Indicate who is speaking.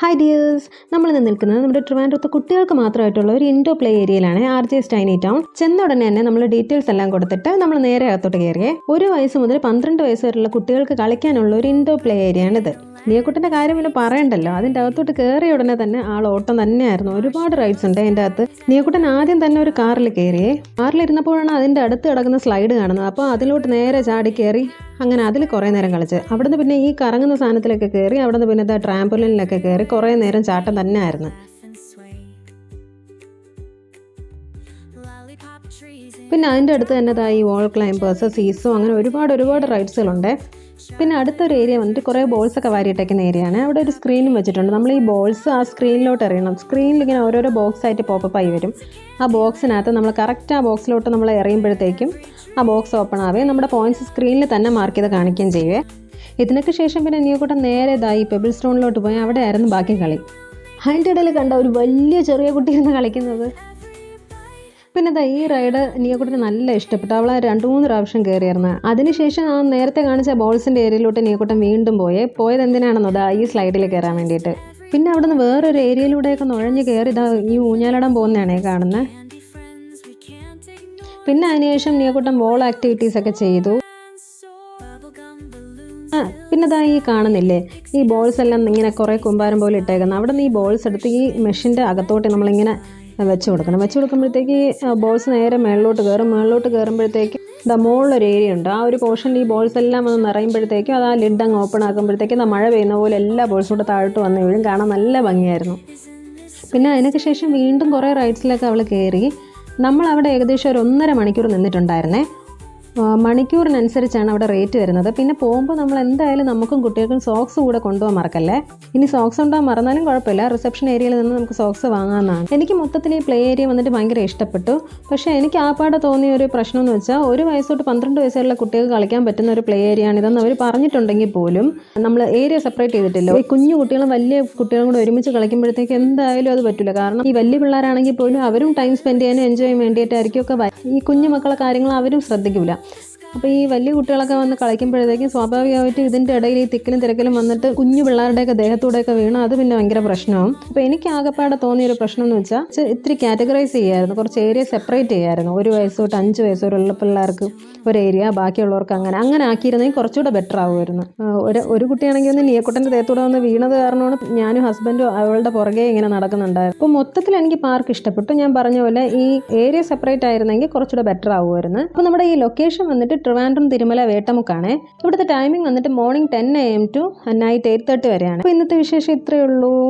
Speaker 1: Hi dears, നമ്മളിന്ന് നിൽക്കുന്നത് നമ്മുടെ ട്രിവാൻഡ്രത്ത് കുട്ടികൾക്ക് മാത്രമായിട്ടുള്ള ഒരു ഇൻഡോർ പ്ലേ ഏരിയയിലാണ്. RJ's tiny town. ചെന്ന ഉടനെ തന്നെ നമ്മൾ ഡീറ്റെയിൽസ് എല്ലാം കൊടുത്തിട്ട് നമ്മൾ നേരെ അകത്തോട്ട് കയറിയേ. 1 വയസ്സ് മുതൽ 12 വയസ്സ് വരെയുള്ള കുട്ടികൾക്ക് കളിക്കാനുള്ള ഒരു ഇൻഡോർ പ്ലേ ഏരിയയാണിത്. നിയക്കുട്ടൻ്റെ കാര്യം പിന്നെ പറയണ്ടല്ലോ, അതിൻ്റെ അകത്തോട്ട് കയറിയ ഉടനെ തന്നെ ഓട്ടം തന്നെയായിരുന്നു. ഒരുപാട് റൈഡ്സ് ഉണ്ട് അതിൻ്റെ അകത്ത്. നിയക്കുട്ടൻ ആദ്യം തന്നെ ഒരു കാറിൽ കയറിയേ. കാറിലിരുന്നപ്പോഴാണ് അതിൻ്റെ അടുത്ത് കിടക്കുന്ന സ്ലൈഡ് കാണുന്നത്. അപ്പോൾ അതിലോട്ട് നേരെ ചാടി കയറി അങ്ങനെ അതിൽ കുറേ നേരം കളിച്ച്. അവിടുന്ന് പിന്നെ ഈ കറങ്ങുന്ന സാധനത്തിലൊക്കെ കയറി, അവിടുന്ന് പിന്നെ ട്രാംപോലിനിലൊക്കെ കയറി കുറേ നേരം ചാട്ടം തന്നെ ആയിരുന്നു. പിന്നെ അതിൻ്റെ അടുത്ത് തന്നെ ഈ വോൾ ക്ലൈംബേഴ്സ്, സീസോ, അങ്ങനെ ഒരുപാട് റൈഡ്സുകളുണ്ട്. പിന്നെ അടുത്തൊരു ഏരിയ വന്നിട്ട് കുറേ ബോൾസൊക്കെ വാരിയിട്ടേക്കുന്ന ഏരിയയാണ്. അവിടെ ഒരു സ്ക്രീനും വെച്ചിട്ടുണ്ട്. നമ്മൾ ഈ ബോൾസ് ആ സ്ക്രീനിലോട്ട് എറിയണം. സ്ക്രീനിൽ ഇങ്ങനെ ഓരോരോ ബോക്സ് ആയിട്ട് പോപ്പപ്പ് ആയി വരും. ആ ബോക്സിനകത്ത് നമ്മൾ കറക്റ്റ് ആ ബോക്സിലോട്ട് നമ്മൾ എറിയുമ്പോഴത്തേക്കും ആ ബോക്സ് ഓപ്പൺ ആവുകയും നമ്മുടെ പോയിന്റ്സ് സ്ക്രീനിൽ തന്നെ മാർക്ക് ചെയ്ത് കാണിക്കുകയും ചെയ്യുവേ. ഇതിനൊക്കെ ശേഷം പിന്നെ നിയക്കുട്ടൻ നേരെ ഈ പെബിൾ സ്റ്റോണിലോട്ട് പോയി അവിടെ ആയിരുന്നു ബാക്കി കളി. അതിൻ്റെ ഇടയിൽ കണ്ട ഒരു വലിയ ചെറിയ കുട്ടിയിരുന്ന് കളിക്കുന്നത്. പിന്നെ ഈ റൈഡ് നിയക്കുട്ടന് നല്ല ഇഷ്ടപ്പെട്ടു. അവൾ 2-3 പ്രാവശ്യം കയറിയായിരുന്നു. അതിനുശേഷം ആ നേരത്തെ കാണിച്ച ബോൾസിൻ്റെ ഏരിയയിലോട്ട് നിയക്കുട്ടൻ വീണ്ടും പോയത് എന്തിനാണെന്നോ ഈ സ്ലൈഡിൽ കയറാൻ വേണ്ടിയിട്ട്. പിന്നെ അവിടെ നിന്ന് വേറൊരു ഏരിയയിലൂടെയൊക്കെ നുഴഞ്ഞ് കയറി ഈ ഊഞ്ഞാലിടാൻ പോകുന്നതാണ് കാണുന്നത്. പിന്നെ അതിനുശേഷം നിയക്കുട്ടൻ വോൾ ആക്ടിവിറ്റീസ് ഒക്കെ ചെയ്തു. പിന്നെ ഈ കാണുന്നില്ലേ ഈ ബോൾസ് എല്ലാം ഇങ്ങനെ കുറേ കുമ്പാരം പോലെ ഇട്ടേക്കുന്നത്. അവിടെ നിന്ന് ഈ ബോൾസ് എടുത്ത് ഈ മെഷീൻ്റെ അകത്തോട്ട് നമ്മളിങ്ങനെ വെച്ച് കൊടുക്കുമ്പോഴത്തേക്ക് ബോൾസ് നേരെ മേളിലോട്ട് കയറുമ്പോഴത്തേക്ക് മുകളിലൊരു ഏരിയ ഉണ്ട്. ആ ഒരു പോർഷനിൽ ഈ ബോൾസ് എല്ലാം വന്ന് നിറയുമ്പോഴത്തേക്കും അത് ആ ലിഡ് അങ്ങ് ഓപ്പൺ ആക്കുമ്പോഴത്തേക്കും മഴ പെയ്യുന്ന പോലെ എല്ലാ ബോൾസും കൂടെ താഴോട്ട് വന്ന് വീഴും. കാണാൻ നല്ല ഭംഗിയായിരുന്നു. പിന്നെ അതിനൊക്കെ ശേഷം വീണ്ടും കുറേ റൈഡ്സിലൊക്കെ അവൾ കയറി. നമ്മളവിടെ ഏകദേശം ഒരു 1.5 മണിക്കൂർ നിന്നിട്ടുണ്ടായിരുന്നേ. മണിക്കൂറിനനുസരിച്ചാണ് അവിടെ റേറ്റ് വരുന്നത്. പിന്നെ പോകുമ്പോൾ നമ്മൾ എന്തായാലും നമുക്കും കുട്ടികൾക്കും സോക്സ് കൂടെ കൊണ്ടുപോകാൻ മറക്കല്ലേ. ഇനി സോക്സ് ഉണ്ടാകാൻ മറന്നാലും കുഴപ്പമില്ല, റിസപ്ഷൻ ഏരിയയിൽ നിന്ന് നമുക്ക് സോക്സ് വാങ്ങാമെന്നാണ്. എനിക്ക് മൊത്തത്തിൽ ഈ പ്ലേ ഏരിയ വന്നിട്ട് ഭയങ്കര ഇഷ്ടപ്പെട്ടു. പക്ഷേ എനിക്ക് ആപ്പാടെ തോന്നിയ ഒരു പ്രശ്നം എന്ന് വെച്ചാൽ 1 വയസ്സ് തൊട്ട് 12 വയസ്സുള്ള കുട്ടികൾക്ക് കളിക്കാൻ പറ്റുന്ന ഒരു പ്ലേ ഏരിയ ആണിതെന്ന് അവർ പറഞ്ഞിട്ടുണ്ടെങ്കിൽ പോലും നമ്മൾ ഏരിയ സെപ്പറേറ്റ് ചെയ്തിട്ടില്ല. ഈ കുഞ്ഞു കുട്ടികളും വലിയ കുട്ടികളും കൂടെ ഒരുമിച്ച് കളിക്കുമ്പോഴത്തേക്ക് എന്തായാലും അത് പറ്റില്ല. കാരണം ഈ വലിയ പിള്ളേരാണെങ്കിൽ പോലും അവരും ടൈം സ്പെൻഡ് ചെയ്യാനും എൻജോയ് ചെയ്യാൻ വേണ്ടിയിട്ടായിരിക്കും ഒക്കെ. ഈ കുഞ്ഞു മക്കളെ കാര്യങ്ങൾ അവരും ശ്രദ്ധിക്കില്ല. അപ്പോൾ ഈ വലിയ കുട്ടികളൊക്കെ വന്ന് കളിക്കുമ്പോഴത്തേക്കും സ്വാഭാവികമായിട്ട് ഇതിൻ്റെ ഇടയിൽ ഈ തിക്കിലും തിരക്കിലും വന്നിട്ട് കുഞ്ഞു പിള്ളേരുടെയൊക്കെ ദേഹത്തൂടെയൊക്കെ വീണ് അത് പിന്നെ ഭയങ്കര പ്രശ്നമാവും. അപ്പോൾ എനിക്ക് ആകെപ്പാടെ തോന്നിയൊരു പ്രശ്നം എന്ന് വെച്ചാൽ ഇത്തിരി കാറ്റഗറൈസ് ചെയ്യായിരുന്നു, കുറച്ച് ഏരിയ സെപ്പറേറ്റ് ചെയ്യായിരുന്നു. 1 വയസ്സ് തൊട്ട് 5 വയസ്സ് വരെയുള്ള പിള്ളേർക്ക് ഒരു ഏരിയ, ബാക്കിയുള്ളവർക്ക് അങ്ങനെ ആക്കിയിരുന്നെങ്കിൽ കുറച്ചുകൂടെ ബെറ്റർ ആവുമായിരുന്നു. ഒരു കുട്ടിയാണെങ്കിൽ ഒന്ന് നിയക്കുട്ടൻ്റെ ദേഹത്തൂടെ വന്ന് വീണത് കാരണമാണ് ഞാനും ഹസ്ബൻഡും അവളുടെ പുറകെ ഇങ്ങനെ നടക്കുന്നുണ്ടായിരുന്നു. അപ്പോൾ മൊത്തത്തിൽ എനിക്ക് പാർക്ക് ഇഷ്ടപ്പെട്ടു. ഞാൻ പറഞ്ഞ പോലെ ഈ ഏരിയ സെപ്പറേറ്റ് ആയിരുന്നെങ്കിൽ കുറച്ചുകൂടെ ബെറ്റർ ആവുമായിരുന്നു. അപ്പോൾ നമ്മുടെ ഈ ലൊക്കേഷൻ വന്നിട്ട് ട്രിവാൻഡ്രം തിരുമല വേട്ടമുക്കാണ്. ഇവിടുത്തെ ടൈമിംഗ് വന്നിട്ട് മോർണിംഗ് 10 AM to നൈറ്റ് 8:30 വരെയാണ്. അപ്പോൾ ഇന്നത്തെ വിശേഷം ഇത്രയേ ഉള്ളൂ.